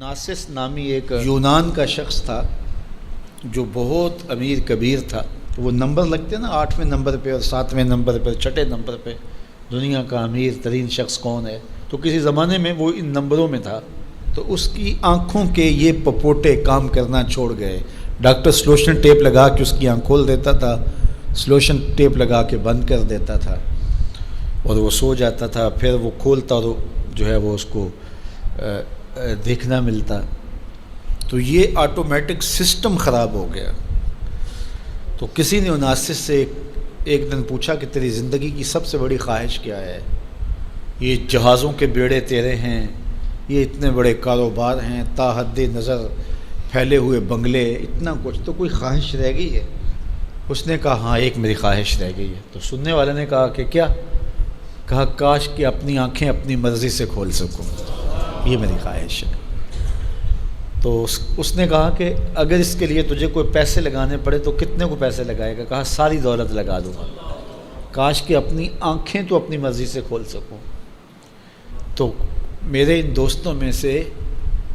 ناسس نامی ایک یونان کا شخص تھا جو بہت امیر کبیر تھا. وہ نمبر لگتے ہیں نا 8ویں نمبر پہ اور 7ویں نمبر پہ 6ٹھے نمبر پہ دنیا کا امیر ترین شخص کون ہے. تو کسی زمانے میں وہ ان نمبروں میں تھا. تو اس کی آنکھوں کے یہ پپوٹے کام کرنا چھوڑ گئے. ڈاکٹر سلوشن ٹیپ لگا کے اس کی آنکھ کھول دیتا تھا, سلوشن ٹیپ لگا کے بند کر دیتا تھا اور وہ سو جاتا تھا. پھر وہ کھولتا اور جو ہے وہ اس کو دیکھنا ملتا. تو یہ آٹومیٹک سسٹم خراب ہو گیا. تو کسی نے ناسس سے ایک دن پوچھا کہ تیری زندگی کی سب سے بڑی خواہش کیا ہے؟ یہ جہازوں کے بیڑے تیرے ہیں, یہ اتنے بڑے کاروبار ہیں, تا حد نظر پھیلے ہوئے بنگلے, اتنا کچھ, تو کوئی خواہش رہ گئی ہے؟ اس نے کہا ہاں ایک میری خواہش رہ گئی ہے. تو سننے والے نے کہا کہ کیا؟ کہا کاش کہ اپنی آنکھیں اپنی مرضی سے کھول سکوں, یہ میری خواہش ہے. تو اس نے کہا کہ اگر اس کے لیے تجھے کوئی پیسے لگانے پڑے تو کتنے کو پیسے لگائے گا؟ کہا ساری دولت لگا دوں گا. کاش کہ اپنی آنکھیں تو اپنی مرضی سے کھول سکوں. تو میرے ان دوستوں میں سے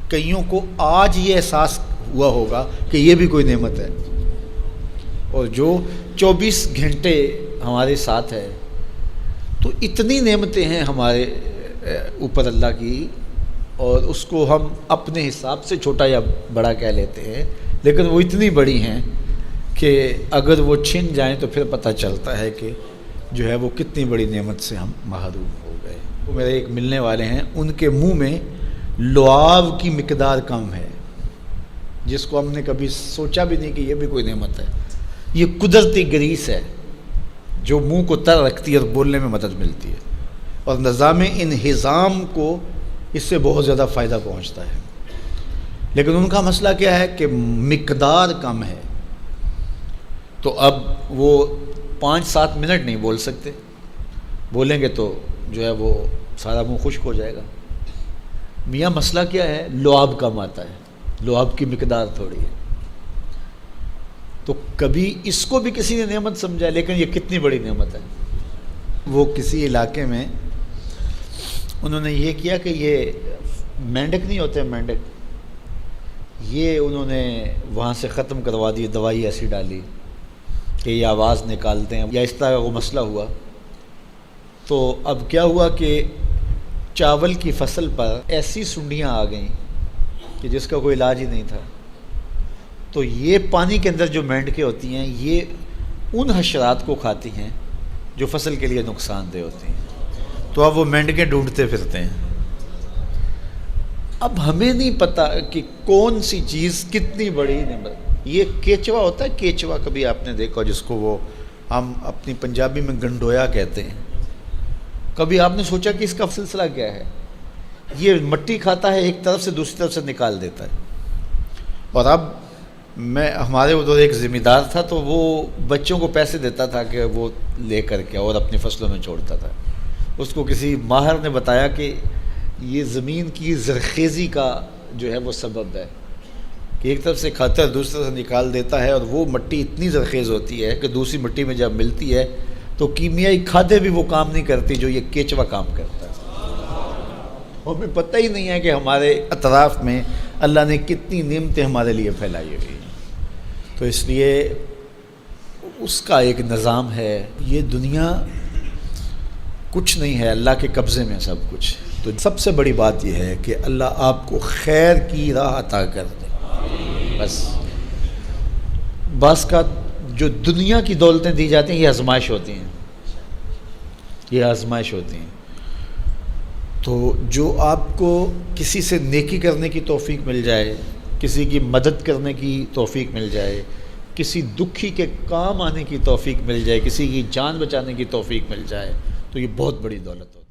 کئیوں کو آج یہ احساس ہوا ہوگا کہ یہ بھی کوئی نعمت ہے. اور جو 24 گھنٹے ہمارے ساتھ ہے, تو اتنی نعمتیں ہیں ہمارے اوپر اللہ کی, اور اس کو ہم اپنے حساب سے چھوٹا یا بڑا کہہ لیتے ہیں, لیکن وہ اتنی بڑی ہیں کہ اگر وہ چھن جائیں تو پھر پتہ چلتا ہے کہ جو ہے وہ کتنی بڑی نعمت سے ہم محروم ہو گئے. وہ میرے ایک ملنے والے ہیں, ان کے منہ میں لعاب کی مقدار کم ہے, جس کو ہم نے کبھی سوچا بھی نہیں کہ یہ بھی کوئی نعمت ہے. یہ قدرتی گریس ہے جو منہ کو تر رکھتی ہے اور بولنے میں مدد ملتی ہے, اور نظام انہضام کو اس سے بہت زیادہ فائدہ پہنچتا ہے. لیکن ان کا مسئلہ کیا ہے کہ مقدار کم ہے. تو اب وہ 5-7 منٹ نہیں بول سکتے, بولیں گے تو جو ہے وہ سارا منہ خشک ہو جائے گا. میاں مسئلہ کیا ہے؟ لعاب کم آتا ہے, لعاب کی مقدار تھوڑی ہے. تو کبھی اس کو بھی کسی نے نعمت سمجھا, لیکن یہ کتنی بڑی نعمت ہے. وہ کسی علاقے میں انہوں نے یہ کیا کہ یہ مینڈک نہیں ہوتے, مینڈک, یہ انہوں نے وہاں سے ختم کروا دی, دوائی ایسی ڈالی کہ یہ آواز نکالتے ہیں, یا اس طرح کا وہ مسئلہ ہوا. تو اب کیا ہوا کہ چاول کی فصل پر ایسی سنڈیاں آ گئیں کہ جس کا کوئی علاج ہی نہیں تھا. تو یہ پانی کے اندر جو مینڈکیں ہوتی ہیں, یہ ان حشرات کو کھاتی ہیں جو فصل کے لیے نقصان دہ ہوتی ہیں. تو اب وہ مینڈکیں ڈھونڈتے پھرتے ہیں. اب ہمیں نہیں پتہ کہ کون سی چیز کتنی بڑی نعمت. یہ کیچوا ہوتا ہے, کیچوا کبھی آپ نے دیکھا جس کو وہ ہم اپنی پنجابی میں گنڈویا کہتے ہیں. کبھی آپ نے سوچا کہ اس کا سلسلہ کیا ہے؟ یہ مٹی کھاتا ہے, ایک طرف سے دوسری طرف سے نکال دیتا ہے. اور اب ہمارے ادھر ایک ذمہ دار تھا, تو وہ بچوں کو پیسے دیتا تھا کہ وہ لے کر کے اور اپنی فصلوں میں چھوڑتا تھا. اس کو کسی ماہر نے بتایا کہ یہ زمین کی زرخیزی کا جو ہے وہ سبب ہے, کہ ایک طرف سے کھاتا ہے دوسری طرف سے نکال دیتا ہے, اور وہ مٹی اتنی زرخیز ہوتی ہے کہ دوسری مٹی میں جب ملتی ہے تو کیمیائی کھادیں بھی وہ کام نہیں کرتی جو یہ کیچوا کام کرتا ہے. ہمیں پتہ ہی نہیں ہے کہ ہمارے اطراف میں اللہ نے کتنی نعمتیں ہمارے لیے پھیلائی ہوئی ہیں. تو اس لیے اس کا ایک نظام ہے. یہ دنیا کچھ نہیں ہے, اللہ کے قبضے میں سب کچھ. تو سب سے بڑی بات یہ ہے کہ اللہ آپ کو خیر کی راہ عطا کر دے. بس بعض کا جو دنیا کی دولتیں دی جاتی ہیں یہ آزمائش ہوتی ہیں, یہ آزمائش ہوتی ہیں. تو جو آپ کو کسی سے نیکی کرنے کی توفیق مل جائے, کسی کی مدد کرنے کی توفیق مل جائے, کسی دکھی کے کام آنے کی توفیق مل جائے, کسی کی جان بچانے کی توفیق مل جائے, تو یہ بہت بڑی دولت ہو.